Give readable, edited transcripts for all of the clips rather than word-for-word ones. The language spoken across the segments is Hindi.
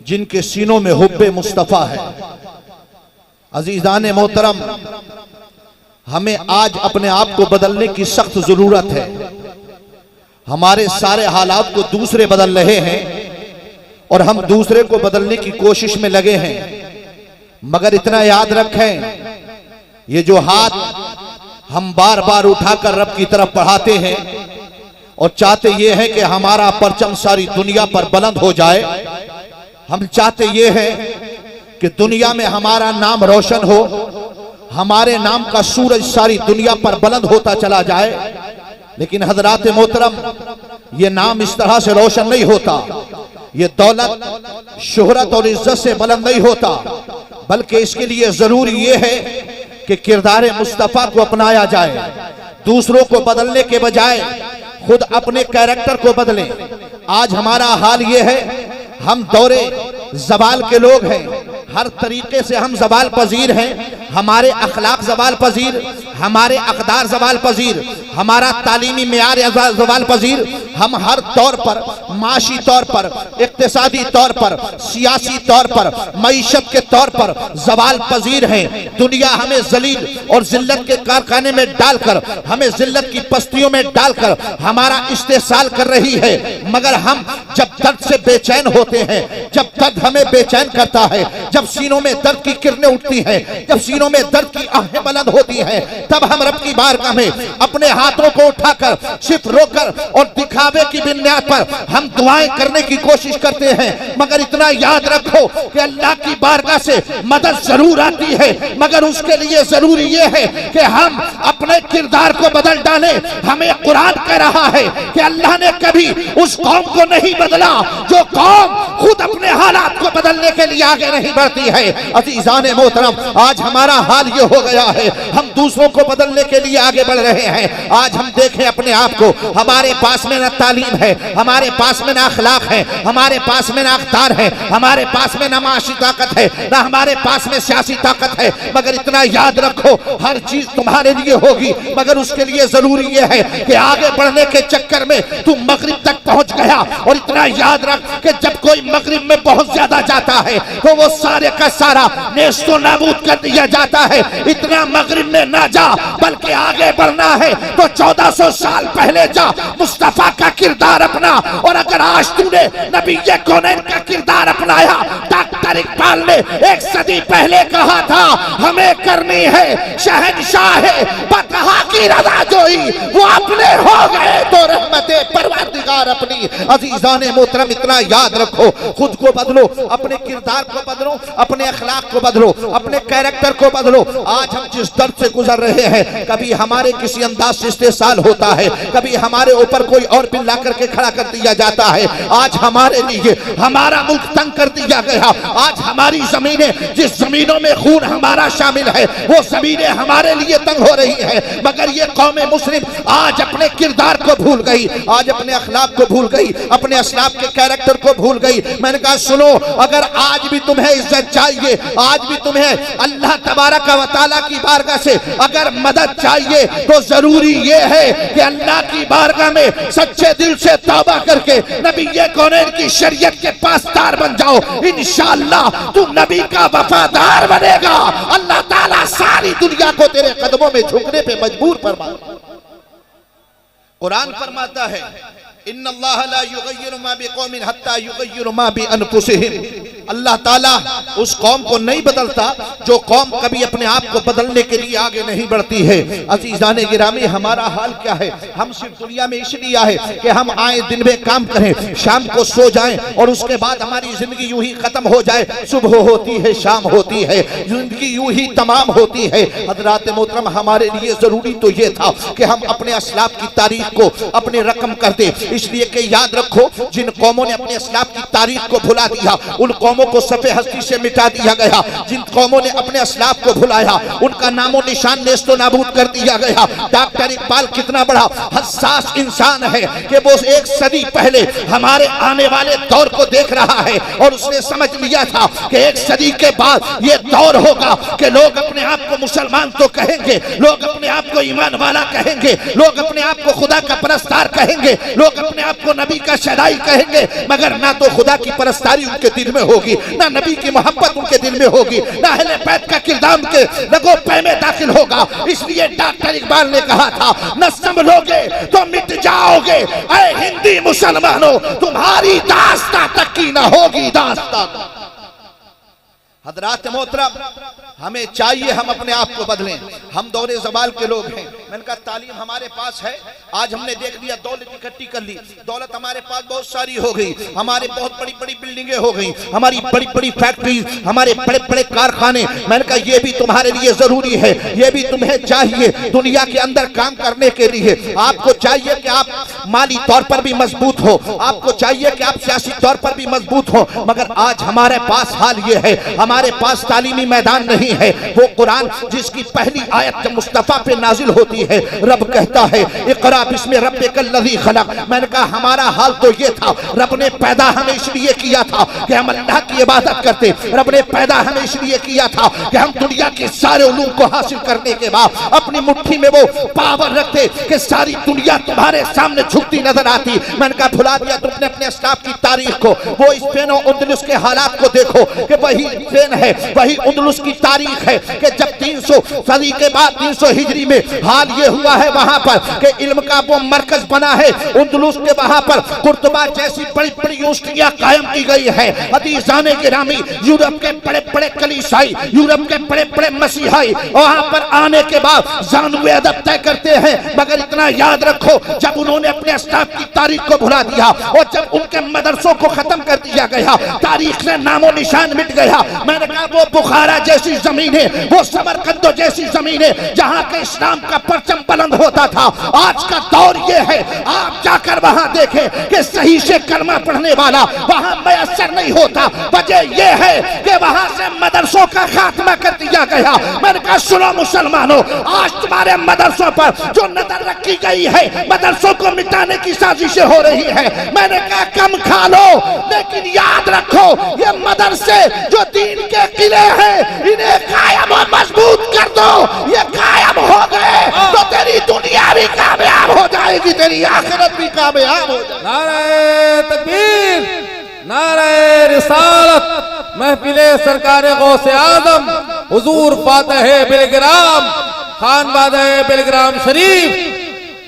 जिनके सीनों में हुब्बे मुस्तफ़ा है। अजीज़ान मोहतरम, हमें आज अपने आप को बदलने की सख्त जरूरत है। हमारे सारे हालात को दूसरे बदल रहे हैं और हम दूसरे को बदलने की कोशिश में लगे हैं। मगर इतना याद रखें, ये जो हाथ हम बार बार उठाकर रब की तरफ बढ़ाते हैं और चाहते ये हैं कि हमारा परचम सारी दुनिया पर बुलंद हो जाए, हम चाहते ये हैं कि दुनिया में हमारा नाम रोशन हो, हमारे नाम का सूरज सारी दुनिया पर बुलंद होता चला जाए। लेकिन हजरात मोहतरम, ये नाम इस तरह से रोशन नहीं होता, ये दौलत शोहरत और इज्जत से बुलंद नहीं होता, बल्कि इसके लिए जरूरी ये है कि किरदार मुस्तफ़ा को अपनाया जाए। दूसरों को बदलने के बजाय खुद अपने कैरेक्टर को बदलें। आज हमारा हाल ये है, हम दौरे ज़वाल के लोग हैं, हर तरीके से हम ज़वाल पजीर हैं। हमारे अखलाक ज़वाल पजीर, हमारे अक़दार ज़वाल पजीर, हमारा तालीमी मेयार ज़वाल पजीर। हम हर तौर पर, माशी तौर पर, इक़्तिसादी तौर पर, सियासी तौर पर, मईशत के तौर पर ज़वाल पजीर हैं। दुनिया हमें जलील और जिल्लत के कारखाने में डालकर, हमें जिल्लत की पस्तियों में डालकर हमारा इस्तेसाल कर रही है। मगर हम जब दर्द से बेचैन होते हैं, जब दर्द हमें बेचैन करता है, जब सीनों में दर्द की किरणें उठती हैं, जब सीनों में दर्द की आहें बुलंद होती हैं, तब हम रब की बारगाह में अपने हाथों को उठाकर सिर्फ रोकर और दिखावे की बुनियाद पर हम दुआएं करने की कोशिश करते हैं। मगर इतना याद रखो कि अल्लाह की बारगाह से मदद जरूर आती है, मगर उसके लिए जरूरी ये है कि हम अपने किरदार को बदल डालें। हमें कुरान कह रहा है कि अल्लाह ने कभी उस कौम को नहीं बदला जो कौम खुद अपने हालात को बदलने के लिए आगे नहीं बढ़ती है। अज़ीज़ान मोहतरम, आज हमारा हाल ये हो गया है, हम दूसरों को बदलने के लिए आगे बढ़ रहे हैं। आज हम देखें अपने आप को, हमारे पास में ना तालीम है, हमारे पास में ना अखलाक है, हमारे पास में ना अख्तार है, हमारे पास में ना माशी ताकत है, ना हमारे पास में सियासी ताकत है। मगर इतना याद रखो, हर चीज तुम्हारे लिए होगी, मगर उसके लिए जरूरी ये है कि आगे बढ़ने के चक्कर में तुम मगरिब तक पहुंच गया। और इतना याद रख कि जब कोई मगरिब में बहुत ज्यादा जाता है तो वो सारे का सारा नेस्तो नाबूद कर दिया जाता है। इतना मगरिब में ना जा, बल्कि आगे बढ़ना है तो 1400 साल पहले जा, मुस्तफा का किरदार अपना। और अगर आज तूने नबीये कौनैन का किरदार अपनाया, डॉक्टर इकबाल ने 1 सदी पहले कहा था, हमें करनी है शहंशाह बतहा की रज़ा जोई, वो अपने हो गए तो रहमते परवरदिगार अपनी। अज़ीज़ान मोहतरम, इतना याद रखो, खुद को बदलो, अपने किरदार को बदलो, अपने अखलाक को बदलो, अपने कैरेक्टर को बदलो। आज हम जिस दर्द से गुजर रहे हैं, कभी हमारे किसी अंदाज से इस्तेसाल होता है, कभी हमारे ऊपर कोई और बिल ला करके खड़ा कर दिया जाता है। आज हमारे लिए हमारा मुल्क तंग कर दिया गया। आज हमारी जमीनें, जिस जमीनों में खून हमारा शामिल है, वो जमीनें हमारे लिए तंग हो रही है। मगर ये कौम मुस्लिम आज अपने किरदार को भूल गई, आज अपने अखलाक को भूल गई, अपने असलाफ के कैरेक्टर को भूल गई। मैंने कहा सुनो, अगर आज भी तुम्हें इज्जत चाहिए, आज भी तुम्हें अल्लाह तबारक व तआला की बारगाह से अगर मदद चाहिए, तो जरूरी ये है कि अल्लाह की बारगाह में सच्चे दिल से तौबा करके नबीये कौनैन की शरीयत के पासदार बन जाओ। इंशाअल्लाह तू नबी का वफादार बनेगा। अल्लाह ताला सारी दुनिया को तेरे कदमों में झुकने पे मजबूर फरमाएगा। कुरान फरमाता है, इन्नल्लाह ला युगय्यिरु मा बिकौमिन हत्ता युगय्यिरु मा बिअनफुसिहिम। अल्लाह ताला उस कौम को नहीं बदलता जो कौम कभी अपने आप को बदलने के लिए आगे नहीं बढ़ती है। अज़ीज़ान गिरामी, हमारा हाल क्या है? हम सिर्फ दुनिया में इसलिए आए कि हम आए, दिन में काम करें, शाम को सो जाएं और उसके बाद हमारी जिंदगी यूं ही खत्म हो जाए। सुबह होती है, शाम होती है, जिंदगी यूं ही तमाम होती है। हज़रात मोहतरम, हमारे लिए जरूरी तो ये था कि हम अपने असलाफ की तारीख को अपने रकम कर दे। इसलिए कि याद रखो, जिन कौमों ने अपने असलाफ की तारीख को भुला दिया, उन कौमों को सफ़े हस्ती से मिटा दिया गया। जिन कौमों ने अपने असलाफ को भुलाया, उनका नामो निशान नेस्तो नाबूद कर दिया गया। डॉक्टर इकबाल कितना बड़ा हसास इंसान है कि वो 1 सदी पहले हमारे आने वाले दौर को देख रहा है और उसने समझ लिया था कि 1 सदी के बाद ये दौर होगा कि लोग अपने आप को मुसलमान तो कहेंगे, लोग अपने आप को ईमान वाला कहेंगे, लोग अपने आप को खुदा का परस्तार कहेंगे, लोग अपने आप को नबी का शदाई कहेंगे, मगर ना तो खुदा की परस्तारी उनके दिल में होगी होगी, ना नबी की मोहब्बत उनके दिल में होगी, ना अहले बैत का किरदार उनके लगो पै में दाखिल होगा। इसलिए डॉक्टर इकबाल ने कहा था, न संभलोगे तो मिट जाओगे ऐ हिंदी मुसलमानों, तुम्हारी दास्तां तक की ना होगी दास्तां। हजरात मोहतरम, हमें चाहिए हम अपने आप को बदलें। हम दौरे ज़वाल के लोग हैं। मैंने कहा तालीम हमारे पास है, आज हमने देख लिया, दौलत इकट्ठी कर ली, दौलत हमारे पास बहुत सारी हो गई, हमारे बहुत बड़ी बड़ी बिल्डिंगें हो गई, हमारी बड़ी बड़ी फैक्ट्री, हमारे बड़े बड़े कारखाने। मैंने कहा ये भी तुम्हारे लिए जरूरी है, ये भी तुम्हें चाहिए दुनिया के अंदर काम करने के लिए। आपको चाहिए कि आप माली तौर पर भी मजबूत हो, आपको चाहिए कि आप सियासी तौर पर भी मजबूत हो, मगर आज हमारे पास हाल ये है, हमारे पास तालीमी मैदान नहीं है। वो कुरान जिसकी पहली आयत जब मुस्तफा पे नाजिल होती है, रब कहता है इक़रा बिस्मि रब्बिकल्लज़ी खलक़। मैंने कहा हमारा हाल तो ये था, रब ने पैदा हमें इसलिए किया था कि हम अल्लाह की इबादत करते, रब ने पैदा हमें इसलिए किया था कि हम दुनिया के सारे उलूम को हासिल करने के बाद अपनी मुट्ठी में वो पावर रखते कि सारी दुनिया तुम्हारे सामने झुकती नजर आती। मैंने कहा भुला दिया तुमने अपने अस्लाफ की तारीख को, वो स्पेन और उंदलुस के हालात को देखो कि वही स्पेन है, वही उंदलुस की तारीख है कि जब 300 सदी के बाद 300 हिजरी में हाल ये हुआ है वहां पर कि इल्म का वो मरकज बना है उंदलुस के, वहां पर कुर्तुबा जैसी बड़ी बड़ी यूनिवर्सिटियां कायम की गई है। हदीसाने गिरामी, यूरोप के बड़े बड़े कलीसाई, यूरोप के बड़े बड़े मसीहाई वहां पर आने के बाद जानवे अदब तय करते हैं। मगर इतना याद रखो, जब उन्होंने अपने अस्लाफ की तारीख को भुला दिया और जब उनके मदरसों को खत्म कर दिया गया, तारीख से नामो निशान मिट गया। मैंने कहा वो बुखारा जैसी जमीन है, वो समरकंद जैसी जमीन है जहां के इस्लाम का परचम बुलंद होता था। आज का दौर ये है, आप जाकर वहां देखें कि सही से कलमा पढ़ने वाला वहां मैसर नहीं होता। वजह यह है कि वहां से मदरसों का खात्मा कर दिया गया। मैंने कहा सुनो मुसलमानों, आज तुम्हारे मदरसों पर जो नजर रखी गई है, मदरसों को मिटाने की साजिशें हो रही है। मैंने कहा कम खा लो, लेकिन याद रखो ये मदरसे जो दीन के किले हैं, इन्हें कायम और मजबूत कर दो। ये कायम हो गए तो तेरी दुनिया भी कामयाब हो जाएगी, तेरी आखिरत भी कामयाब हो जाएगी। नारे तकबीर, नारे रिसालत, महफिले सरकारे गौसे आजम हुजूर फातह बिलग्राम खान बादे बिलग्राम शरीफ।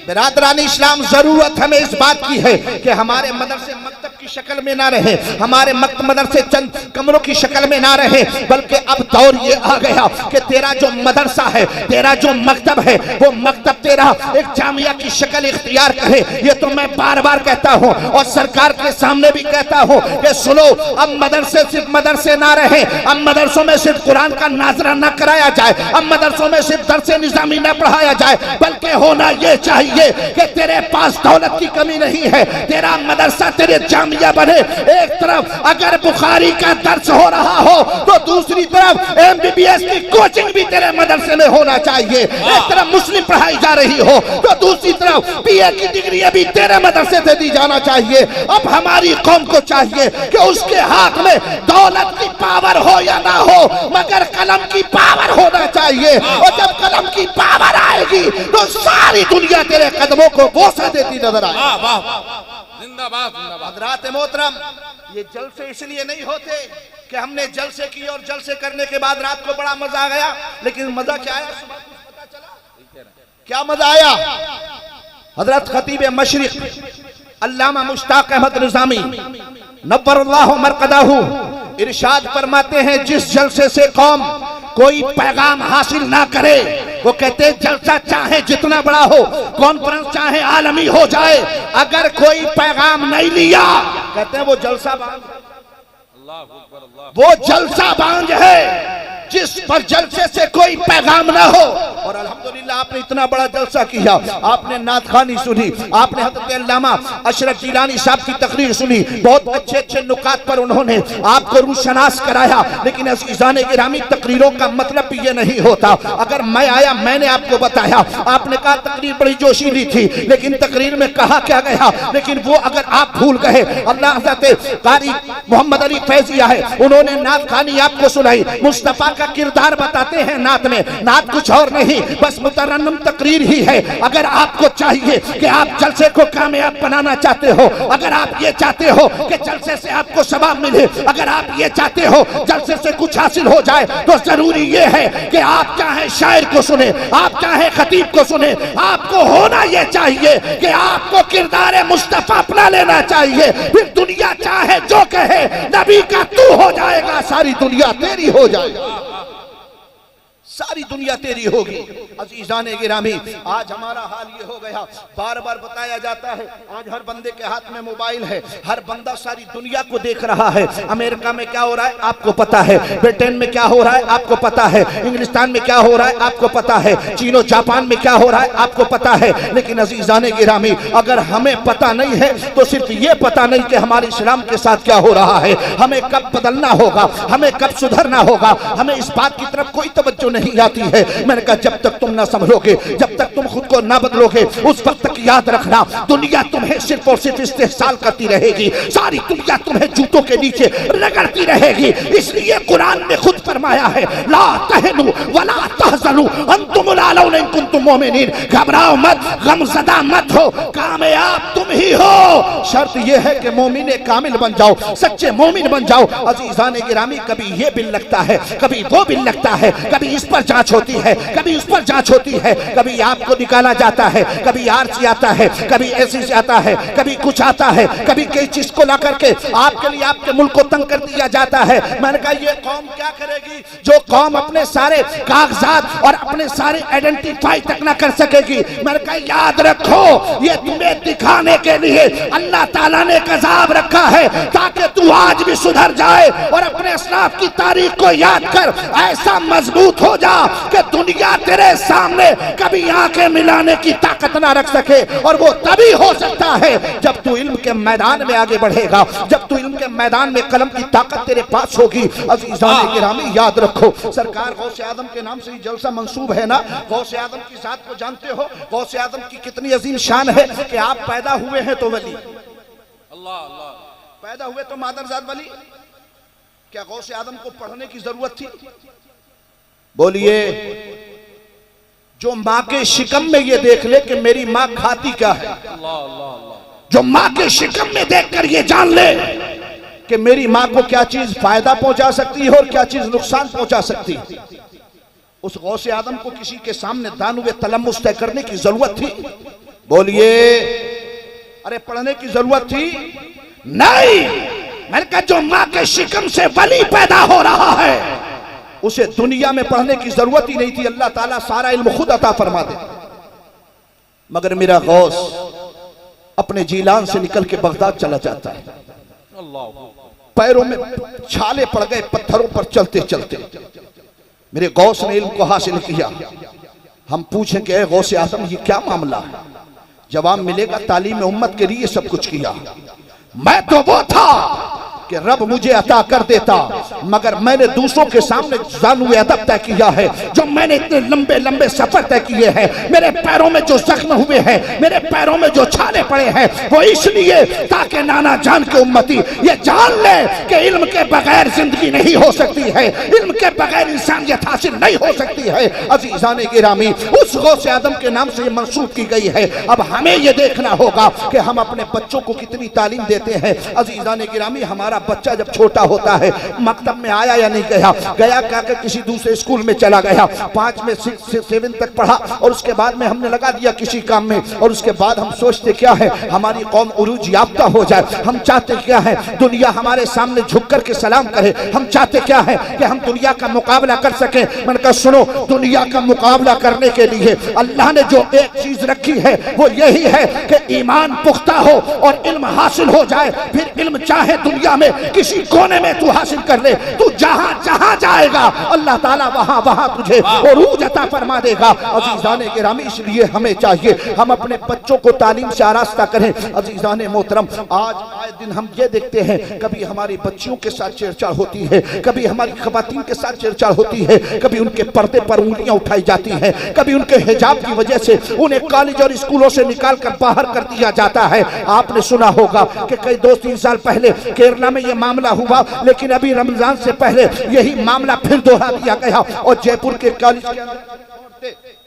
बिरादरानी इस्लाम, जरूरत हमें इस बात की है कि हमारे मदरसे मकतब की शक्ल में ना रहे, हमारे मदरसे चंद कमरों की शक्ल में ना रहे, बल्कि अब दौर ये आ गया कि तेरा जो मदरसा है, तेरा जो मकतब है, वो मकतब तेरा एक जामिया की शक्ल इख्तियार करे। ये तो मैं बार बार कहता हूँ और सरकार के सामने भी कहता हूँ कि सुनो, अब मदरसे सिर्फ मदरसे ना रहे, अब मदरसों में सिर्फ कुरान का नाजरा न कराया जाए, अब मदरसों में सिर्फ दर्से निजामी न पढ़ाया जाए, बल्कि होना ये चाहिए कि तेरे पास दौलत की कमी नहीं है, तेरा मदरसा तेरे जामिया बने। एक तरफ अगर बुखारी का दर्स हो रहा हो तो दूसरी तरफ MBBS की कोचिंग भी तेरे मदरसे में होना चाहिए। एक तरफ मुस्लिम पढ़ाई जा रही हो तो दूसरी तरफ BA की डिग्री भी तेरे मदरसे से दी जाना चाहिए। अब हमारी कौम को चाहिए कि उसके हाथ में दौलत की पावर हो या ना हो, मगर कलम की पावर होना चाहिए। और जब कलम की पावर आएगी तो सारी दुनिया तेरे कदमों को बोसा देती नजर आए। जिंदाबाद जिंदाबाद। हज़रात मोहतरम, ये जलसे इसलिए नहीं होते कि हमने जलसे किए और जलसे करने के बाद रात को बड़ा मजा आ गया, लेकिन मजा क्या आया सुबह कुछ पता चला? क्या मजा आया? हजरत खतीब मशरिक अल्लामा मुश्ताक अहमद निज़ामी नव्वरल्लाहु मरकदाहू इरशाद फरमाते हैं, जिस जलसे से कौम कोई पैगाम हासिल ना करे, वो कहते हैं जलसा चाहे जितना बड़ा हो, कॉन्फ्रेंस चाहे आलमी हो जाए, अगर कोई पैगाम नहीं लिया, कहते हैं वो जलसा बांझ, वो जलसा बांझ है जिस पर जलसे से कोई पैगाम ना हो। और अल्हम्दुलिल्लाह आपने इतना बड़ा जलसा किया, आपने नात खानी सुनी, आपने हज़रत अल्लामा अशरफ जिलानी साहब की तकरीर सुनी, बहुत अच्छे अच्छे नुकात पर उन्होंने आपको रूशनास कराया। लेकिन अज़ीज़ाने गिरामी, तकरीरों का मतलब भी ये नहीं होता। अगर मैं आया, मैंने आपको बताया, आपने कहा तकरीर बड़ी जोशीली थी, लेकिन तकरीर में कहा क्या गया, लेकिन वो अगर आप भूल गए, अल्लाह हज़रत कारी मोहम्मद अली फैज़ी है, उन्होंने नात खानी आपको सुनाई, मुस्तफ़ा का किरदार बताते हैं नात में। नात कुछ और नहीं, बस मुतरन्नम तकरीर ही है। अगर आपको चाहिए कि आप जलसे को कामयाब बनाना चाहते हो, अगर आप ये चाहते हो कि जलसे से आपको सवाब मिले, अगर आप ये चाहते हो जलसे से कुछ हासिल हो जाए, तो जरूरी ये है कि आप चाहे शायर को सुने, आप चाहे खतीब को सुने, आपको होना ये चाहिए कि आपको किरदार मुस्तफा अपना लेना चाहिए। फिर दुनिया चाहे जो कहे, नबी का तू हो जाएगा, सारी दुनिया तेरी हो जाएगी, सारी दुनिया तेरी होगी। अज़ीज़ाने गिरामी, आज हमारा हाल ये हो गया, बार बार बताया जाता है, आज हर बंदे के हाथ में मोबाइल है, हर बंदा सारी दुनिया को देख रहा है। अमेरिका में क्या हो रहा है आपको पता है, ब्रिटेन में क्या हो रहा है आपको पता है, इंग्लिस्तान में क्या हो रहा है आपको पता है, चीनो जापान में क्या हो रहा है आपको पता है। लेकिन अज़ीज़ाने गिरामी, अगर हमें पता नहीं है तो सिर्फ ये पता नहीं कि हमारे इस्लाम के साथ क्या हो रहा है। हमें कब बदलना होगा, हमें कब सुधरना होगा, हमें इस बात की तरफ कोई तवज्जो नहीं आती है। मैंने कहा जब तक तुम ना समझोगे, जब तक तुम खुद को ना बदलोगे, उस वक्त तक याद रखना दुनिया तुम्हें सिर्फ और सिर्फ इस्तेहसाल करती रहेगी, सारी दुनिया तुम्हें जूतों के नीचे रगड़ती रहेगी। इसलिए कुरान ने खुद फरमाया है, ला तहनु वला तहज़नु अंतुमुल आलौना इन कुंतुम मोमिनीन, घबराओ मत, गमज़दा मत हो, कामयाब तुम ही हो। शर्त यह है कि मोमिन कामिल बन जाओ, सच्चे मोमिन बन जाओ। अज़ीज़ाने गिरामी, कभी ये बिल लगता है, कभी वो बिल लगता है, कभी इस पर जांच होती है, कभी उस पर जांच होती है, कभी आपको निकाला जाता है, कभी आरसी आता है, कभी एससी आता है, कभी कुछ आता है, कभी कई चीज को ला करके आपके लिए आपके मुल्क को तंग कर दिया जाता है। मैंने कहा ये कौम क्या करेगी जो कौम अपने सारे कागजात और अपने सारे आइडेंटिफाई तक ना कर सकेगी। मैंने कहा याद रखो, ये तुम्हें दिखाने के लिए अल्लाह ताला ने एक अज़ाब रखा है, ताकि तू आज भी सुधर जाए और अपने अस्लाफ की तारीख को याद कर, ऐसा मजबूत हो जा कि दुनिया तेरे सामने कभी आंखें मिलाने की ताकत ना रख सके। और वो तभी हो सकता है जब तू इल्म के मैदान में आगे बढ़ेगा, जब तू इल्म के मैदान में कलम की ताकत तेरे पास होगी। अज़ीज़ाने गिरामी, याद रखो, सरकार गौसे आदम के नाम से ही जलसा मंसूब है ना। गौसे आदम की जात को जानते हो, गौसे आदम की कितनी अजीम शान है कि आप पैदा हुए हैं तो वली, अल्लाह अल्लाह, पैदा हुए तो मादरजाद वली। क्या गौसे आदम को पढ़ने की जरूरत थी? बोलिए। जो माँ के शिकम में ये देख ले कि मेरी माँ खाती क्या है, अल्लाह अल्लाह अल्लाह, जो माँ के शिकम में देखकर ये जान ले कि मेरी माँ को क्या चीज फायदा पहुंचा सकती है और क्या चीज नुकसान पहुंचा सकती है, उस गौसे आदम को किसी के सामने दानुए तलम्मुस तय करने की जरूरत थी? बोलिए। अरे पढ़ने की जरूरत थी? नहीं। मैंने कहा जो माँ के शिकम से वली पैदा हो रहा है, उसे दुनिया में पढ़ने की जरूरत ही नहीं थी, अल्लाह ताला सारा इल्म खुद अता फरमा दे। मगर मेरा गौस अपने जीलान से निकल के बगदाद चला जाता है, पैरों में छाले पड़ गए पत्थरों पर चलते चलते। मेरे गौस ने इल्म को हासिल किया। हम पूछें कि गौसे आजम ये क्या मामला है, जवाब मिलेगा तालीम उम्मत के लिए सब कुछ किया। मैं तो वो था कि रब मुझे अता कर देता, मगर मैंने दूसरों के सामने ज़ानुए अदब तय किया है। जो मैंने इतने लंबे लंबे सफर तय किए हैं, मेरे पैरों में जो जख्म हुए हैं, मेरे पैरों में जो छाले पड़े हैं, वो इसलिए ताकि नाना जान के उम्मती ये जान ले कि इल्म के बगैर जिंदगी नहीं हो सकती है, इल्म के बगैर इंसानियत हासिल नहीं हो सकती है। अज़ीज़ाने गिरामी, उस गौसे आदम के नाम से ये मंसूब की गई है। अब हमें ये देखना होगा कि हम अपने बच्चों को कितनी तालीम देते हैं। अज़ीज़ाने गिरामी, हमारा बच्चा जब छोटा होता है, मकतब में आया या नहीं गया, गया क्या कि किसी दूसरे स्कूल में चला गया, 5 में 6 से 7 तक पढ़ा और उसके बाद में हमने लगा दिया किसी काम में, और उसके बाद हम सोचते क्या है हमारी कौम उरूज याफ्ता हो जाए। हम चाहते क्या है दुनिया हमारे सामने झुक कर के सलाम करे। हम चाहते क्या है कि हम दुनिया का मुकाबला कर सके। मैंने कहा सुनो, दुनिया का मुकाबला करने के लिए अल्लाह ने जो एक चीज रखी है वो यही है कि ईमान पुख्ता हो और इल्म हासिल हो जाए। फिर इल्म चाहे दुनिया में किसी कोने में तू हासिल कर ले, तू जहां जहां जाएगा अल्लाह ताला वहां वहां तुझे उरूज अता फरमा देगा। अज़ीज़ाने गिरामी, इसलिए हमें चाहिए हम अपने बच्चों को तालीम से आरास्ता करें। अज़ीज़ाने मोहतरम, आज आए दिन हम ये देखते हैं, कभी हमारी बच्चियों के साथ छेड़छाड़ होती है, कभी हमारी खवातीन के साथ छेड़छाड़ होती है, कभी उनके पर्दे पर उंगलियां उठाई जाती हैं, कभी उनके हिजाब की वजह से उन्हें कॉलेज और स्कूलों से निकाल कर बाहर कर दिया जाता है। आपने सुना होगा कि कई 2-3 साल पहले केरला में यह मामला हुआ, लेकिन अभी रमजान से पहले यही मामला फिर दोहरा दिया गया और जयपुर के कॉलेज के अंदर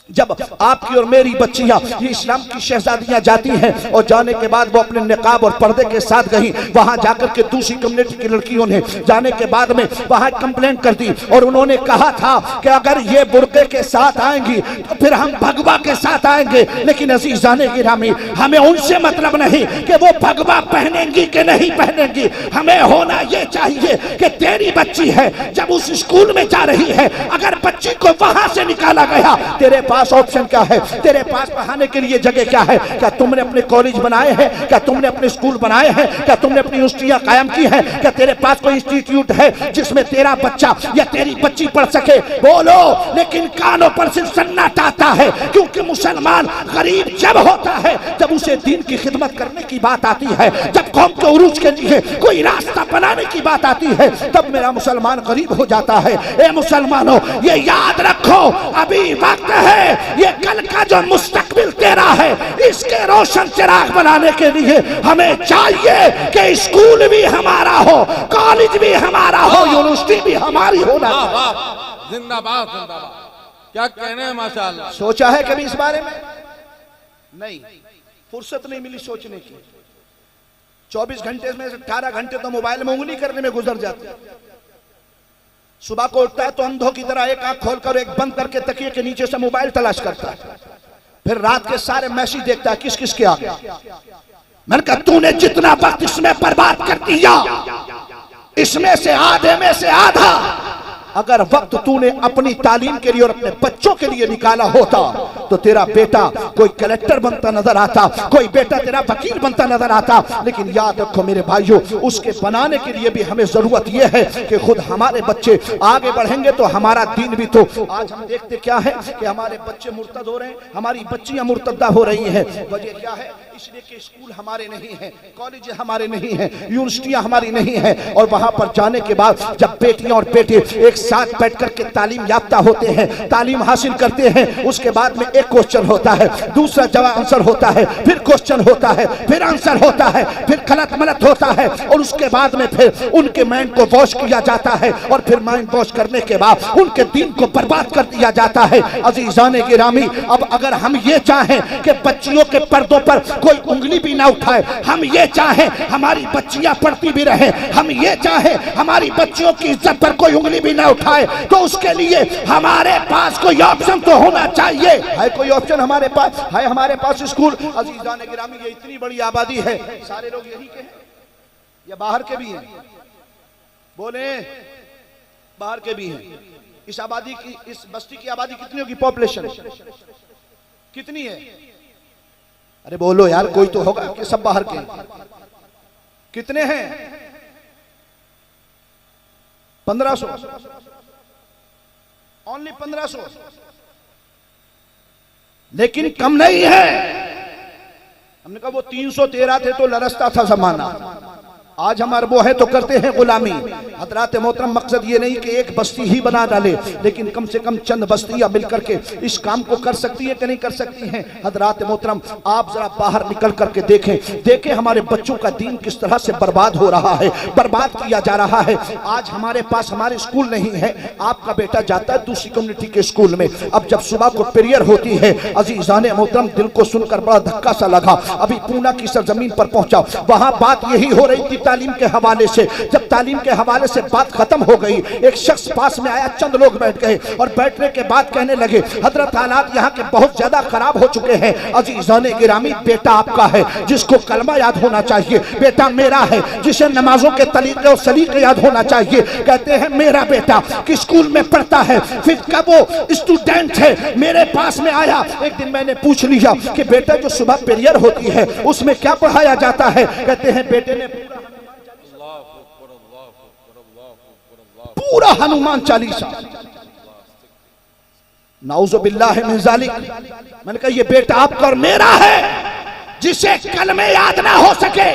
जब आपकी और मेरी बच्चियां ये इस्लाम की शहजादियां जाती हैं और जाने के बाद वो अपने निकाब और पर्दे के साथ गई, वहां जाकर के दूसरी कम्युनिटी की लड़कियों ने जाने के बाद में वहां कंप्लेंट कर दी और उन्होंने कहा था कि अगर ये बुर्के के साथ आएंगी तो फिर हम भगवा के साथ आएंगे। लेकिन अज़ीज़ाने गिरामी, हमें उनसे मतलब नहीं कि वो भगवा पहनेंगी कि नहीं पहनेंगी, हमें होना ये चाहिए कि तेरी बच्ची है जब उस स्कूल में जा रही है, अगर बच्ची को वहां से निकाला गया, तेरे पास ऑप्शन क्या है, तेरे पास पढ़ाने के लिए जगह क्या है? क्या तुमने अपने कॉलेज बनाए हैं? क्या तुमने अपने स्कूल बनाए हैं? क्या तुमने अपनी यूनिवर्सिटियां कायम की हैं? क्या तेरे पास कोई इंस्टीट्यूट है जिसमें तेरा बच्चा या तेरी बच्ची पढ़ सके? बोलो। लेकिन कानों पर सिर्फ सन्नाटा आता है, क्योंकि मुसलमान गरीब जब होता है, जब उसे दीन की खिदमत करने की बात आती है, जब कौम के उरूज के लिए कोई रास्ता बनाने की बात आती है, तब मेरा मुसलमान गरीब हो जाता है। ए मुसलमानों, ये याद रखो, अभी वक्त है, ये कल का जो मुस्तकबिल तेरा है, इसके रोशन चिराग बनाने के लिए हमें चाहिए कि स्कूल भी हमारा हो, कॉलेज भी हमारा हो, यूनिवर्सिटी भी हमारी होना चाहिए। जिंदाबाद जिंदाबाद। क्या कहने हैं माशाअल्लाह। सोचा है कभी इस बारे में? नहीं, फुर्सत नहीं मिली सोचने की। 24 घंटे में से 18 घंटे तो मोबाइल में उंगली करने में गुजर जाते हैं। सुबह को उठता है तो अंधों की तरह एक आंख खोलकर एक बंद करके तकिए के नीचे से मोबाइल तलाश करता है, फिर रात के सारे मैसेज देखता है किस किस के आ गया। मैंने कहा तूने जितना वक्त इसमें बर्बाद कर दिया, इसमें से आधे में से आधा अगर वक्त तूने अपनी तालीम के लिए और अपने बच्चों के लिए निकाला होता तो तेरा बेटा कोई कलेक्टर बनता नजर आता, कोई बेटा तेरा वकील बनता नजर आता। लेकिन याद रखो मेरे भाइयों, उसके बनाने के लिए भी हमें जरूरत यह है कि खुद हमारे बच्चे आगे बढ़ेंगे तो हमारा दीन भी। तो आज हम देखते क्या है कि हमारे बच्चे मुर्तद हो रहे हैं, हमारी बच्चियां मुर्तदा हो रही हैं। वजह क्या है? इसलिए कि स्कूल हमारे नहीं हैं, कॉलेज हमारे नहीं हैं, यूनिवर्सिटियां हमारी नहीं हैं। और वहां पर जाने के बाद जब बेटियां और बेटे एक साथ बैठ कर के तालीम याफ्ता होते हैं, तालीम हासिल करते हैं, उसके बाद में एक क्वेश्चन होता है, दूसरा जवाब आंसर होता है, फिर क्वेश्चन होता है, फिर आंसर होता है, फिर गलत मलत होता है, और उसके बाद में फिर उनके माइंड को वॉश किया जाता है, और फिर माइंड वॉश करने के बाद उनके दीन को बर्बाद कर दिया जाता है। अज़ीज़ाने गिरामी, अब अगर हम ये चाहें कि बच्चियों के पर्दों पर कोई उंगली भी ना उठाए, हम ये चाहें हमारी बच्चियां पढ़ती भी रहे, हम ये चाहें हमारी बच्चियों की इज्जत पर कोई उंगली भी ना उठाए, तो उसके लिए हमारे पास कोई ऑप्शन तो होना चाहिए। है कोई ऑप्शन हमारे पास? है हमारे पास स्कूल? अज़ीज़ाने गिरामी, ये इतनी बड़ी आबादी है, सारे लोग यही के हैं या बाहर के भी हैं? बोले, बाहर के भी हैं। इस आबादी की, इस बस्ती की आबादी कितनी होगी? पॉपुलेशन कितनी है? अरे बोलो यार, कोई तो होगा कि सब बाहर के? कितने हैं? 1500, ओनली 1500। लेकिन कम नहीं है। हमने कहा वो 313 थे तो लरसता था जमाना, आज हम अरबों हैं तो करते हैं गुलामी। हजरात मोहतरम, मकसद ये नहीं कि एक बस्ती ही बना डाले, लेकिन कम से कम चंद बस्तियां मिलकर के इस काम को कर सकती है कि नहीं कर सकती हैं? हजरात मोहतरम, आप जरा बाहर निकल करके देखें हमारे बच्चों का दीन किस तरह से बर्बाद हो रहा है, बर्बाद किया जा रहा है। आज हमारे पास हमारे स्कूल नहीं है, आपका बेटा जाता है दूसरी कम्युनिटी के स्कूल में। अब जब सुबह को प्रेयर होती है, अज़ीज़ाने मोहतरम, दिल को सुनकर बड़ा धक्का सा लगा। अभी पूना की सरजमीन पर पहुंचा, वहां बात यही हो रही थी तालीम के हवाले से। जब तालीम के हवाले से बात खत्म हो गई, एक शख्स पास में आया, चंद लोग बैठ गए और बैठने के बाद कहने लगे, हजरत हालात यहाँ के बहुत ज्यादा खराब हो चुके हैं। अज़ीज़ाने गिरामी, बेटा आपका है जिसको कलमा याद होना चाहिए, बेटा मेरा है जिसे नमाजों के तरीके और सलीके याद होना चाहिए। कहते हैं मेरा बेटा किस स्कूल में पढ़ता है, फिर कब वो स्टूडेंट है, मेरे पास में आया। एक दिन मैंने पूछ लिया कि बेटा जो सुबह प्रेयर होती है उसमें क्या पढ़ाया जाता है? कहते हैं बेटे ने पूरा हनुमान चालीसा। नाउज़ुबिल्लाहि मिन ज़ालिक। मैंने कहा ये बेटा आपका और मेरा है जिसे कलमे याद ना हो सके,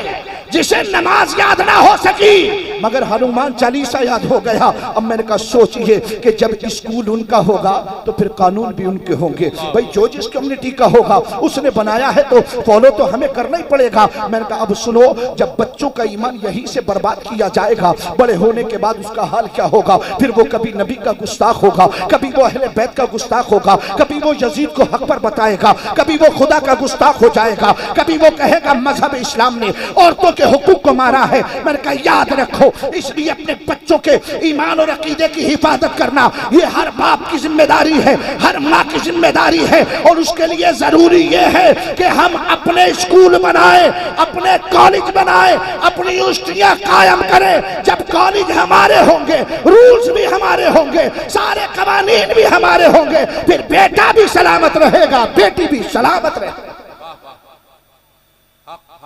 जिसे नमाज याद ना हो सकी, मगर हनुमान चालीसा याद हो गया। अब मैंने कहा सोचिए कि जब स्कूल उनका होगा तो फिर कानून भी उनके होंगे। भाई जो जिस कम्युनिटी का होगा उसने बनाया है तो फॉलो तो हमें करना ही पड़ेगा। मैंने कहा अब सुनो, जब बच्चों का ईमान यहीं से बर्बाद किया जाएगा, बड़े होने के बाद उसका हाल क्या होगा? फिर वो कभी नबी का गुस्ताख होगा, कभी वो अहले बैत का गुस्ताख होगा, कभी वो यजीद को हक पर बताएगा, कभी वो खुदा का गुस्ताख हो जाएगा, कभी वो कहेगा मजहब इस्लाम ने औरतों के हुकूक को मारा है। मैंने कहा याद रखो, इसलिए अपने बच्चों के ईमान और अकीदे की हिफाजत करना ये हर बाप की जिम्मेदारी है, हर माँ की जिम्मेदारी है। और उसके लिए जरूरी ये है कि हम अपने स्कूल बनाए, अपने कॉलेज बनाए, अपनी यूनिवर्सिटियां कायम करें। जब कॉलेज हमारे होंगे, रूल्स भी हमारे होंगे, सारे कवानीन भी हमारे होंगे, फिर बेटा भी सलामत रहेगा, बेटी भी सलामत रहेगी।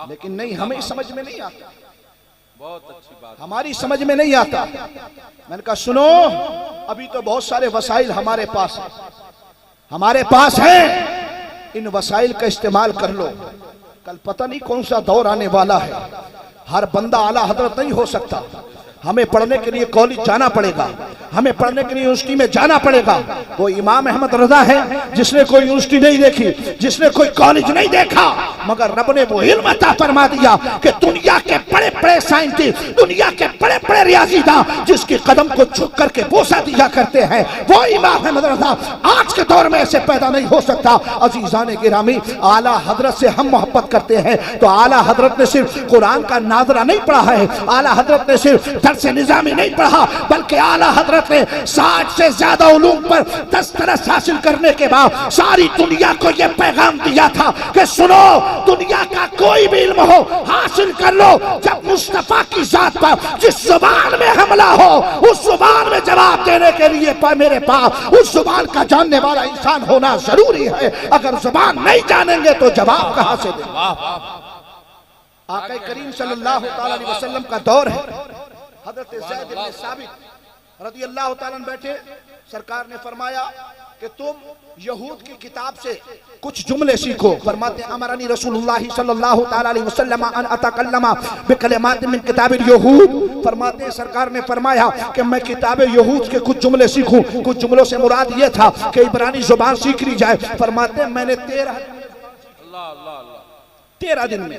लेकिन नहीं, हमें समझ में नहीं आता, बहुत अच्छी बात, हमारी समझ में नहीं आता। मैंने कहा सुनो, अभी तो बहुत सारे वसाइल हमारे पास है, हमारे पास है, इन वसाइल का इस्तेमाल कर लो। कल पता नहीं कौन सा दौर आने वाला है, हर बंदा आला हजरत नहीं हो सकता। हमें पढ़ने के लिए कॉलेज जाना पड़ेगा, हमें पढ़ने के लिए यूनिवर्सिटी में जाना पड़ेगा। वो इमाम अहमद रजा है जिसने कोई यूनिवर्सिटी नहीं देखी, जिसने कोई कॉलेज नहीं देखा, मगर रब ने वो इल्म अता फरमा दिया कि दुनिया के बड़े बड़े साइंटिस्ट, दुनिया के बड़े बड़े रियाजीदां जिसके कदम को झुक करके बोसा दिया करते हैं, वो इमाम अहमद रजा आज के दौर में ऐसे पैदा नहीं हो सकता। अजीजान गिरामी, आला हजरत से हम मोहब्बत करते हैं तो आला हजरत ने सिर्फ कुरान का नाजरा नहीं पढ़ा है, आला हजरत ने सिर्फ दरसे निजामी नहीं पढ़ा, बल्कि आला हजरत ने 60 से ज्यादा उलूम पर दस्तरस हासिल करने के बाद सारी दुनिया को यह पैगाम दिया था कि सुनो, दुनिया का कोई भी इल्म हो हासिल कर लो, जब मुस्तफा की जात पर जिस जुबान में हमला हो उस जुबान में जवाब देने के लिए मेरे पास उस जुबान का जानने वाला इंसान होना जरूरी है। अगर जुबान नहीं जानेंगे तो जवाब कहां से देंगे? आका करीम सल्लल्लाहु अलैहि वसल्लम का दौर है, हजरत ज़ैद इब्न साबित रज़ियल्लाहु ताला बैठे, सरकार ने फरमाया कि तुम यहूद की किताब से कुछ जुमले सीखो। फरमाते अमरनी रसूलुल्लाह सल्लल्लाहु ताला अलैहि वसल्लम अन अतकल्लमा बिकलिमात मिन किताबिल यहूद। फरमाते सरकार ने फरमाया कि मैं किताब यहूद के कुछ जुमले सीखूं। कुछ जुमलों से मुराद ये था कि इब्रानी जुबान सीख ली जाए। फरमाते मैंने 13 दिन में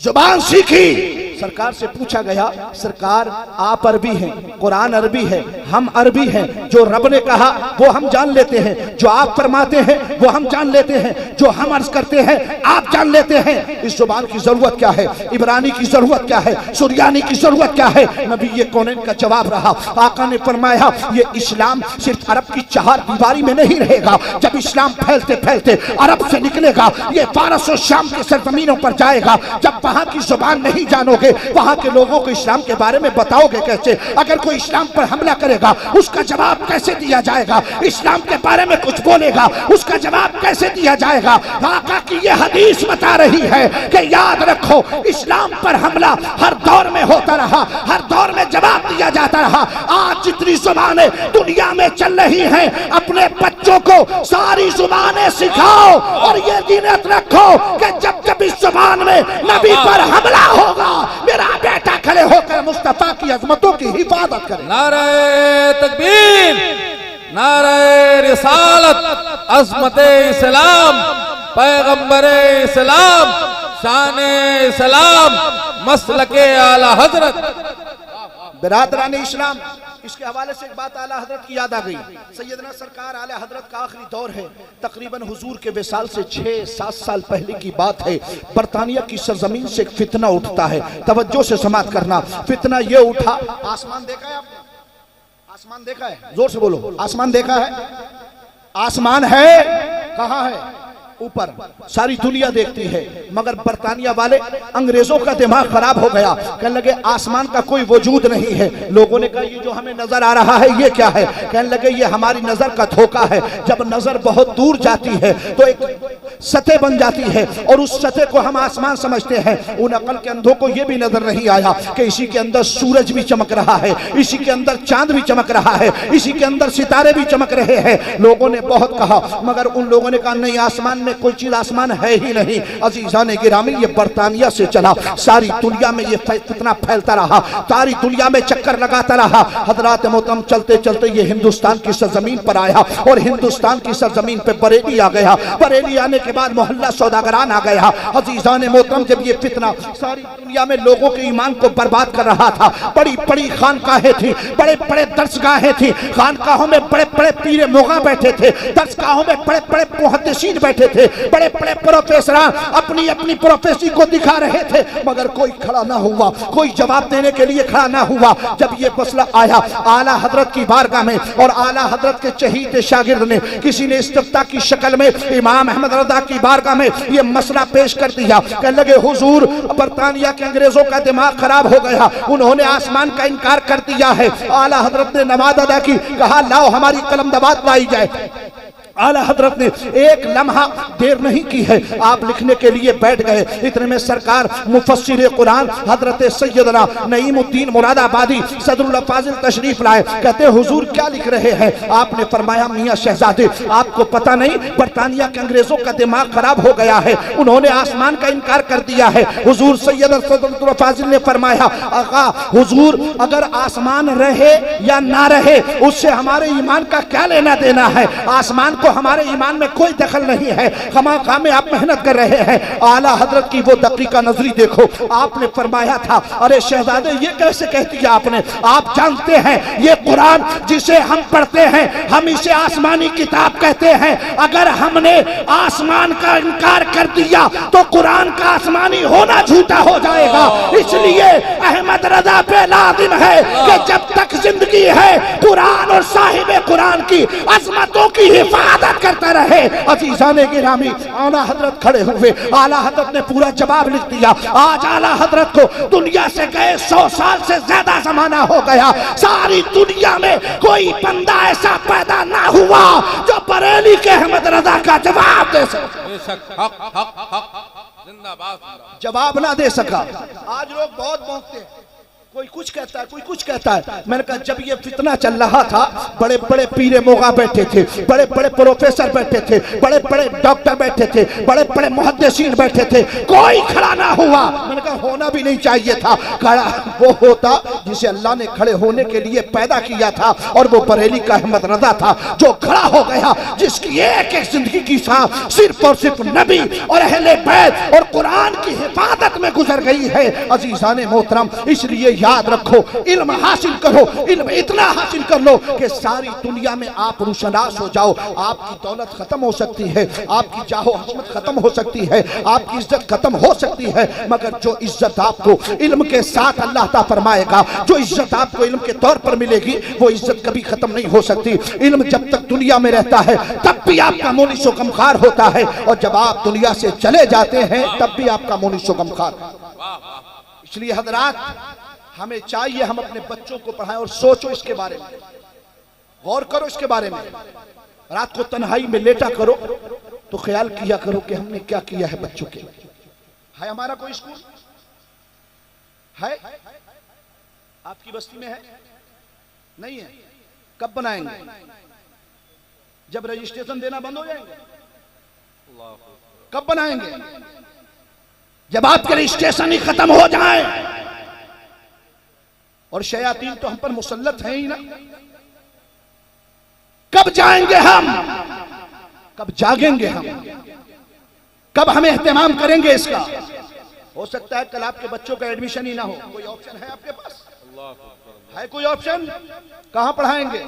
जुबान सीखी। सरकार से पूछा गया, सरकार आप अरबी हैं, कुरान अरबी है, हम अरबी हैं, जो रब ने कहा वो हम जान लेते हैं, जो आप फरमाते हैं वो हम जान लेते हैं, जो हम अर्ज करते हैं आप जान लेते हैं। इस जुबान की जरूरत क्या है? इब्रानी की जरूरत क्या है? सुरियानी की जरूरत क्या है? नबी ये कौनैन का जवाब रहा। आका ने फरमाया ये इस्लाम सिर्फ अरब की चार दीवारी में नहीं रहेगा, जब इस्लाम फैलते फैलते अरब से निकलेगा, ये फारस और शाम की सरजमीनों पर जाएगा। जब वहां की जुबान नहीं जानोगे, वहां के लोगों को इस्लाम के बारे में बताओगे कैसे? अगर कोई इस्लाम पर हमला करेगा उसका जवाब कैसे दिया जाएगा? इस्लाम के बारे में कुछ बोलेगा उसका जवाब कैसे दिया जाएगा? आका की ये हदीस बता रही है कि याद रखो, इस्लाम पर हमला हर दौर में होता रहा, हर दौर में जवाब दिया जाता रहा। आज जितनी जुबानें दुनिया में चल रही हैं, अपने बच्चों को सारी जुबानें सिखाओ और ये नीयत रखो कि जब जब इस जुबान में नबी पर हमला होगा, मेरा बेटा खड़े होकर मुस्तफा की अजमतों की हिफाजत करे। नारे तकबीर, नारे रिसालत, अज़मते इस्लाम, पैगंबरे इस्लाम, शाने इस्लाम, मसलके आला हजरत। बिरादरान इस्लाम, इसके हवाले से एक बात आला हजरत की याद आ गई। सैयदना सरकार आला हजरत का आखिरी दौर है, तकरीबन हुजूर के विसाल से 6-7 साल पहले की बात है। बरतानिया की सरजमीन से एक फितना उठता है, तवज्जो से समात करना। फितना ये उठा, आसमान देखा है आपने? आसमान देखा है? जोर से बोलो, आसमान देखा है? आसमान है कहाँ है? ऊपर, सारी दुनिया देखती है, मगर बरतानिया वाले अंग्रेजों का दिमाग खराब हो गया। कहने लगे आसमान का कोई वजूद नहीं है। लोगों ने कहा ये जो हमें नजर आ रहा है ये क्या है? कहने लगे ये हमारी नजर का धोखा है। जब नजर बहुत दूर जाती है तो एक सतह बन जाती है और उस सतह को हम आसमान समझते हैं। उन अकल के अंधों को यह भी नजर नहीं आया कि इसी के अंदर सूरज भी चमक रहा है, इसी के अंदर चांद भी चमक रहा है, इसी के अंदर सितारे भी चमक रहे हैं। लोगों ने बहुत कहा, मगर उन लोगों ने कहा नहीं, आसमान में कोई चीज आसमान है ही नहीं। अजीजान गिरामी, ये बरतानिया से चला, सारी दुनिया में ये फितना फैलता रहा, सारी दुनिया में चक्कर लगाता रहा। हजरात मोहतरम, चलते चलते ये हिंदुस्तान की सरजमीन पर आया और हिंदुस्तान की सरजमीन पे बरेली आ गया। बरेली आने के बाद मोहल्ला सौदागरान आ गया। अजीजान मोहतरम, जब ये फितना सारी दुनिया में लोगों के ईमान को बर्बाद कर रहा था, बड़ी बड़ी खानकाहें थी, बड़े बड़े दर्सगाहें थी, खानकाहों में बड़े बड़े पीरे मोगा बैठे थे, दर्सगाहों में बड़े बड़े मुहद्दिसीन बैठे थे, बड़े बड़े प्रोफेसर अपनी अपनी प्रोफेसी को दिखा रहे थे, मगर कोई खड़ा ना हुआ, कोई जवाब देने के लिए खड़ा ना हुआ। जब ये मसला आया आला हजरत की बारगाह में और आला हजरत के चहीते शागिर्द ने, किसी ने इस्तिफ्ता की शक्ल में इमाम अहमद रजा की बारगाह में ये मसला पेश कर दिया। कहने लगे, हुजूर, बरतानिया के अंग्रेजों का दिमाग खराब हो गया, उन्होंने आसमान का इनकार कर दिया है। आला हजरत ने नमाज अदा की, कहा लाओ हमारी कलम दबात लाई जाए। आला हजरत ने एक लम्हा देर नहीं की है, आप लिखने के लिए बैठ गए। इतने में सरकार मुफस्सिर कुरान हजरत सैयदना नईमुद्दीन मुरादाबादी सदरुल फाजिल तशरीफ लाए। कहते हुजूर क्या लिख रहे हैं? आपने फरमाया, मियां शहजादे, आपको पता नहीं बरतानिया के अंग्रेजों का दिमाग खराब हो गया है, उन्होंने आसमान का इनकार कर दिया है। हुजूर सैयद सदरुल फाजिल ने फरमाया, आका हुजूर, अगर आसमान रहे या ना रहे उससे हमारे ईमान का क्या लेना देना है? आसमान को हमारे ईमान में कोई दखल नहीं है, खामखा में आप मेहनत कर रहे हैं। आला हजरत की वो दकीका नजरी देखो। आपने फरमाया था, अरे शहजादे ये कैसे कह दिया आपने? आप जानते हैं ये कुरान जिसे हम पढ़ते हैं, हम इसे आसमानी किताब कहते हैं। अगर हमने आसमान का इनकार कर दिया तो कुरान का आसमानी होना झूठा हो जाएगा। इसलिए अहमद रजा पे लाजिम है कि जब तक जिंदगी है कुरान और साहिब कुरान की अजमतों की हिफाजत करता रहे। अजीजाने गिरामी, आला हजरत खड़े हुए, आला हजरत ने पूरा जवाब लिख दिया। आज आला हजरत को दुनिया से गए 100 साल से ज्यादा जमाना हो गया, सारी दुनिया में कोई बंदा ऐसा पैदा ना हुआ जो बरेली के अहमद रजा का जवाब दे सके, जवाब ना दे सका। आज लोग बहुत भौंकते हैं, कोई कुछ कहता है, कोई कुछ कहता है। मैंने कहा जब ये फितना चल रहा था, बड़े बड़े पीरे मोगा बैठे थे, बड़े बड़े प्रोफेसर बैठे थे, बड़े बड़े डॉक्टर बैठे थे, बड़े बड़े मुहद्दिसीन बैठे थे, कोई खड़ा ना हुआ। मैंने कहा होना भी नहीं चाहिए था। खड़ा वो होता जिसे अल्लाह ने खड़े होने के लिए पैदा किया था, और वो बरेली का अहमद रजा था जो खड़ा हो गया, जिसकी एक एक जिंदगी की सांस सिर्फ और सिर्फ नबी और अहले बैत और कुरान की हिफाजत में गुजर गई है। अजीजाने मोहतरम, इसलिए याद रखो, इल्म हासिल करो, इल्म इतना हासिल कर लो कि सारी दुनिया में आप रुशनास हो जाओ। आपकी दौलत खत्म हो सकती है, आपकी जाहो हजमत खत्म हो सकती है, आपकी इज्जत खत्म हो सकती है, मगर जो इज्जत आपको इल्म के साथ अल्लाह ता फरमाएगा, जो इज्जत आपको इल्म के तौर पर मिलेगी, वो इज्जत कभी खत्म नहीं हो सकती। इल्म जब तक दुनिया में रहता है तब भी आपका मोनिशो गमखार होता है, और जब आप दुनिया से चले जाते हैं तब भी आपका मोनिशो गमखार। इसलिए हजरात, हमें चाहिए हम अपने बच्चों को पढ़ाएं, और सोचो इसके बारे में, गौर करो इसके बारे में। रात को तन्हाई में लेटा करो तो ख्याल किया करो कि हमने क्या किया है बच्चों के लिए। है हमारा कोई स्कूल है? आपकी बस्ती में है? नहीं है। कब बनाएंगे? जब रजिस्ट्रेशन देना बंद हो जाएंगे। कब बनाएंगे? जब आपके रजिस्ट्रेशन ही खत्म हो जाए। और शयातीन तो हम पर मुसल्लत है ही ना। कब जाएंगे हम? कब जागेंगे हम? कब हम एहतमाम करेंगे इसका? हो सकता है कल आपके बच्चों का एडमिशन ही ना हो। कोई ऑप्शन है आपके पास? है कोई ऑप्शन? कहां पढ़ाएंगे?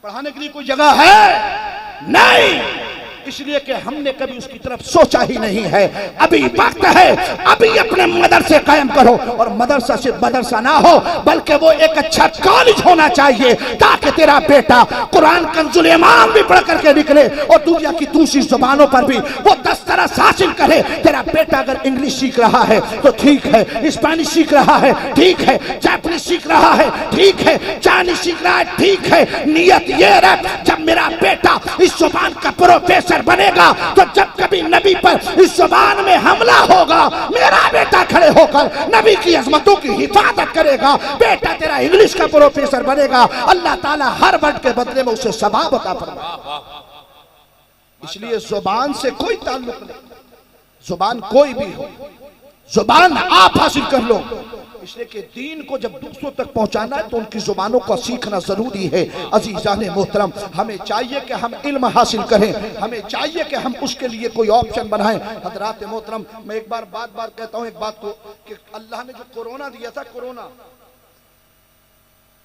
पढ़ाने के लिए कोई जगह है? नहीं। इसलिए कि हमने कभी उसकी तरफ सोचा ही नहीं है। अभी वक्त है, अभी अपने मदरसे कायम करो, और मदरसा सिर्फ मदरसा ना हो बल्कि वो एक अच्छा कॉलेज होना चाहिए, ताकि तेरा बेटा कुरान कंजुल ईमान भी पढ़ करके निकले और दुनिया की दूसरी जुबानों पर भी वो दस्तरस हासिल करे। तेरा बेटा अगर इंग्लिश सीख रहा है तो ठीक है, स्पेनिश सीख रहा है ठीक है, जापानीज सीख रहा है ठीक है, चाइनीज सीख रहा है ठीक है। नियत ये रख, जब मेरा बेटा इस जुबान का प्रोफेसर प्रोफेसर बनेगा तो जब कभी नबी पर इस जुबान में हमला होगा, मेरा बेटा खड़े होकर नबी की अजमतों की हिफाजत करेगा। बेटा तेरा इंग्लिश का प्रोफेसर बनेगा, अल्लाह ताला हर वर्ड के बदले में उसे सवाब अता फरमाएगा। इसलिए जुबान से कोई ताल्लुक नहीं, जुबान कोई भी हो, जुबान आप हासिल कर लो। इसलिए कि दीन को जब दूसरों तक पहुंचाना है तो उनकी जुबानों को सीखना जरूरी है। अजीजाने मोहतरम, हमें चाहिए कि हम इल्म हासिल करें, हमें चाहिए कि हम उसके लिए कोई ऑप्शन बनाएं। हजरात मोहतरम, मैं एक बार बार कहता हूं एक बात को कि अल्लाह ने जो कोरोना दिया था, कोरोना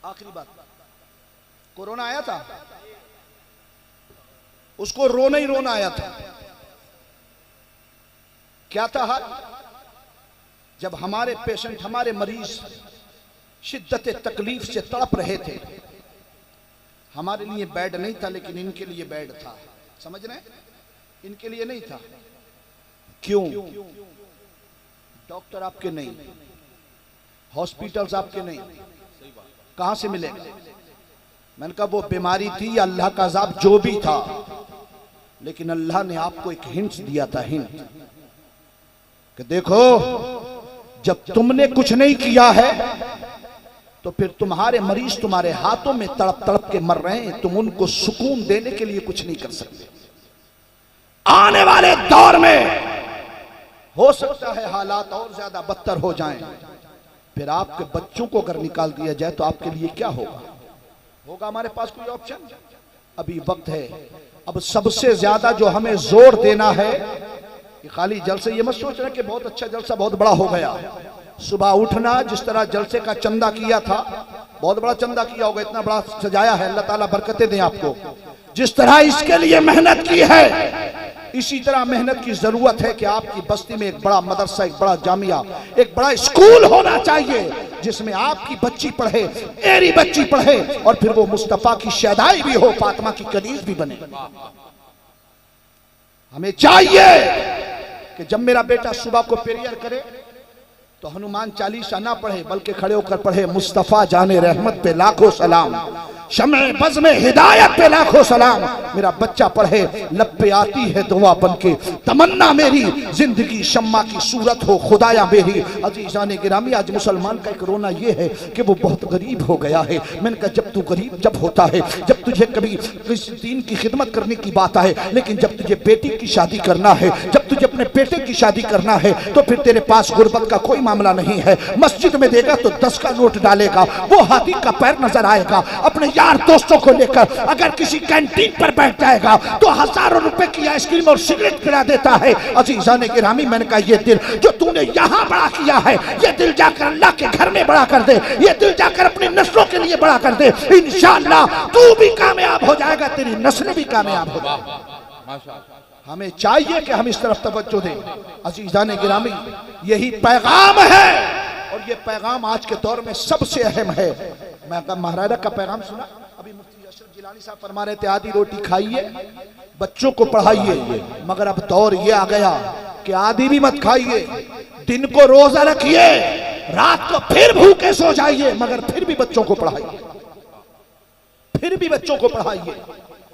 आखिरी बात, कोरोना आया था, उसको रोना ही रोना आया था। क्या था हाल? जब हमारे पेशेंट, हमारे मरीज शिद्दत तकलीफ से तड़प रहे थे, हमारे लिए बेड नहीं था लेकिन इनके लिए बेड था। समझ रहे हैं? इनके लिए नहीं था। क्यों? डॉक्टर आपके नहीं, हॉस्पिटल्स आपके नहीं, कहां से मिलेगा? मैंने कहा वो बीमारी थी, अल्लाह का अज़ाब जो भी था, लेकिन अल्लाह ने आपको एक हिंट दिया था, हिंट कि देखो जब तुमने कुछ नहीं किया है तो फिर तुम्हारे मरीज तुम्हारे हाथों में तड़प तड़प के मर रहे हैं, तुम उनको सुकून देने के लिए कुछ नहीं कर सकते। आने वाले दौर में हो सकता है हालात और ज्यादा बदतर हो जाएं, फिर आपके बच्चों को अगर निकाल दिया जाए तो आपके लिए क्या होगा? होगा हमारे पास कोई ऑप्शन? अभी वक्त है। अब सबसे ज्यादा जो हमें जोर देना है कि खाली जलसे, ये मत सोचना कि बहुत अच्छा जलसा बहुत बड़ा हो गया। सुबह उठना, जिस तरह जलसे का चंदा किया था, बहुत बड़ा चंदा किया होगा, इतना बड़ा सजाया है, अल्लाह ताला बरकतें दें आपको। जिस तरह इसके लिए मेहनत की है, इसी तरह मेहनत की जरूरत है कि आपकी बस्ती में एक बड़ा मदरसा, एक बड़ा जामिया, एक बड़ा स्कूल होना चाहिए जिसमें आपकी बच्ची पढ़े, मेरी बच्ची पढ़े, और फिर वो मुस्तफा की शहदाई भी हो, फातिमा की कनीज भी बने। हमें चाहिए कि जब मेरा बेटा सुबह को प्रेयर करे तो हनुमान चालीसा ना पढ़े बल्कि खड़े होकर पढ़े, मुस्तफा जाने रहमत पे लाखों सलाम, शम्ए बज़ में हिदायत पे लाखों सलाम। मेरा बच्चा पढ़े, लब पे आती है दुआ बनके, तमन्ना मेरी जिंदगी शम्मा की सूरत हो खुदाया मेरी। अजीजाने गिरामी, आज मुसलमान का एक रोना ये है कि वो बहुत गरीब हो गया है। मैंने कहा जब तू गरीब जब होता है, जब तुझे कभी दीन की खिदमत करने की बात आए, लेकिन जब तुझे बेटी की शादी करना है, जब तुझे अपने बेटे की शादी करना है, तो फिर तेरे पास गुर्बत का कोई मामला नहीं है। मस्जिद में देगा तो 10 का नोट डालेगा, वो हाथी का पैर नजर आएगा। अपने यार दोस्तों को लेकर अगर किसी कैंटीन पर बैठ जाएगा तो हजारों रुपए की आइसक्रीम और सिगरेट पिला देता है। अजीजाने गिरामी, मैंने कहा ये दिल जो तूने यहाँ बड़ा किया है, ये दिल जाकर अल्लाह के घर में बड़ा कर दे, ये दिल जाकर अपनी नस्लों के लिए बड़ा कर दे। इंशाअल्लाह तू भी कामयाब हो जाएगा, तेरी नस्लें भी कामयाब हो जाएगी। हमें चाहिए कि हम इस तरफ तवज्जो दें। अजीजाने गिरामी, यही पैगाम है, और ये पैगाम आज के दौर में सबसे अहम है। मैं महाराजा का पैगाम सुना, अभी मुफ्ती अशरफ जिलानी साहब फरमा रहे थे, आधी रोटी खाइए, बच्चों को पढ़ाइए, मगर अब दौर ये आ गया कि आधी भी मत खाइए, दिन को रोजा रखिए, रात को फिर भूखे सो जाइए, मगर फिर भी बच्चों को पढ़ाइए, फिर भी बच्चों को पढ़ाइए।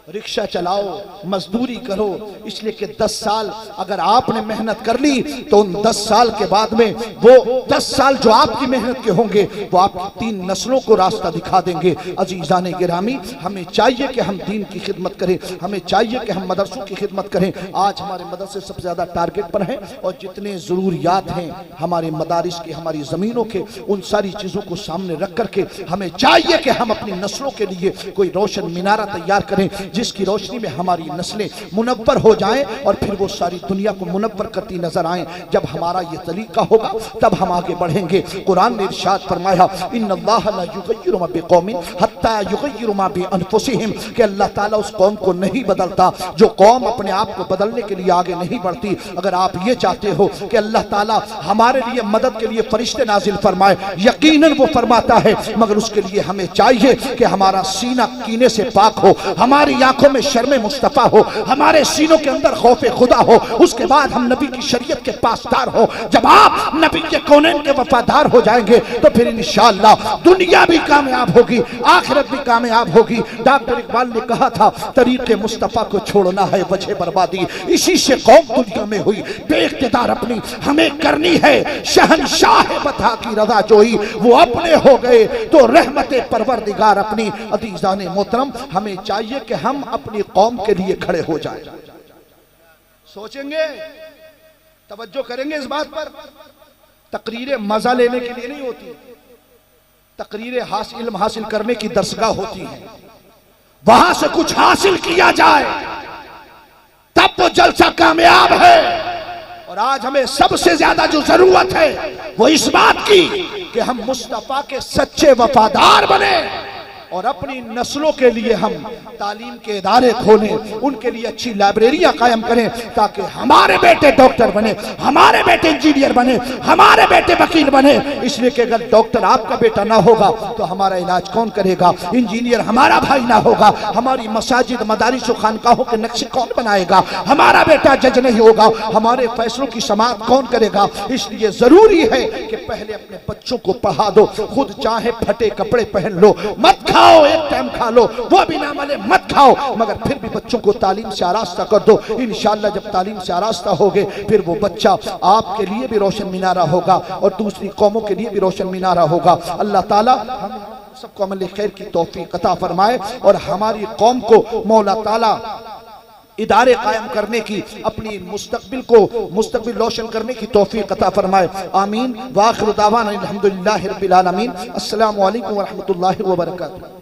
रिक्शा चलाओ, मजदूरी करो, इसलिए कि 10 साल अगर आपने मेहनत कर ली तो उन 10 साल के बाद में वो 10 साल जो आपकी मेहनत के होंगे वो आपकी 3 नस्लों को रास्ता दिखा देंगे। अजीजाने गिरामी, हमें चाहिए कि हम दीन की खिदमत करें, हमें चाहिए कि हम मदरसों की खिदमत करें। आज हमारे मदरसे सबसे ज्यादा टारगेट पर हैं, और जितने जरूरियात हैं हमारे मदारिस के, हमारी जमीनों के, उन सारी चीजों को सामने रख करके हमें चाहिए कि हम अपनी नस्लों के लिए कोई रोशन मीनारा तैयार करें, जिसकी रोशनी में हमारी नस्लें मुनव्वर हो जाएं और फिर वो सारी दुनिया को मुनव्वर करती नजर आएं। जब हमारा ये तरीका होगा तब हम आगे बढ़ेंगे। कुरान ने इरशाद फरमाया, इन्नल्लाह ला युगय्यिरु मा बिकौमिन हत्ता युगय्यिरु मा बिअनफुसिहिम, कि अल्लाह ताला उस कौम को नहीं बदलता जो कौम अपने आप को बदलने के लिए आगे नहीं बढ़ती। अगर आप ये चाहते हो कि अल्लाह ताला हमारे लिए मदद के लिए फरिश्ते नाजिल फरमाए, यकीनन वो फरमाता है, मगर उसके लिए हमें चाहिए कि हमारा सीना कीने से पाक हो, हमारी हमारी आंखों में शर्म मुस्तफ़ा हो, हमारे सीनों के अंदर खौफ खुदा हो, उसके बाद हम नबी की शरीयत के पासदार हो। जब आप नबी के कौनैन के वफादार हो जाएंगे तो फिर इंशाअल्लाह दुनिया भी कामयाब होगी, आखिरत भी कामयाब होगी। डॉक्टर इकबाल ने कहा था, तरीके मुस्तफ़ा को छोड़ना है वजह बर्बादी, इसी से कौम दुनिया में हुई बेइख्तिदार अपनी हमें करनी है शहंशाह बता की रजा जोई, वो अपने हो गए तो रहमत परवरदिगार अपनी। अज़ीज़ान मोहतरम, हमें चाहिए कि हम अपनी कौम के लिए खड़े हो जाएं। सोचेंगे, तवज्जो करेंगे इस बात पर, तकरीरें मजा लेने के लिए नहीं होती, तकरीरें इल्म हासिल करने की दरसगाह होती है, वहां से कुछ हासिल किया जाए तब वो जलसा कामयाब है। और आज हमें सबसे ज्यादा जो जरूरत है वो इस बात की कि हम मुस्तफा के सच्चे वफादार बने और अपनी नस्लों के लिए हम तालीम के इदारे खोलें, उनके लिए अच्छी लाइब्रेरियां कायम करें ताकि हमारे बेटे डॉक्टर बने, हमारे बेटे इंजीनियर बने, हमारे बेटे वकील बने। इसलिए कि अगर डॉक्टर आपका बेटा ना होगा तो हमारा इलाज कौन करेगा, इंजीनियर हमारा भाई ना होगा, हमारी मसाजिद मदारिस और खानकाहों के नक्शे कौन बनाएगा, हमारा बेटा जज नहीं होगा, हमारे फैसलों की समाअत कौन करेगा। इसलिए जरूरी है कि पहले अपने बच्चों को पढ़ा दो, खुद चाहे फटे कपड़े पहन लो, मत खाओ, एक टाइम खा लो, वो भी ना मले मत खाओ, मगर फिर भी बच्चों को तालीम से आरास्ता कर दो। इंशाअल्लाह जब तालीम से आरास्ता होगे फिर वो बच्चा आपके लिए भी रोशन मीनारा होगा और दूसरी कौमों के लिए भी रोशन मीनारा होगा। अल्लाह ताला हम सबको अमल खैर की तौफीक अता फरमाए और हमारी कौम को मौला ताला इदारे कायम करने की, अपनी मुस्तकबिल रोशन करने की तौफीक अता फरमाए। आमीन। व आखिर दावाना अल्हम्दुलिल्लाहि रब्बिल आलमीन। अस्सलामु अलैकुम व रहमतुल्लाहि व बरकातुहू।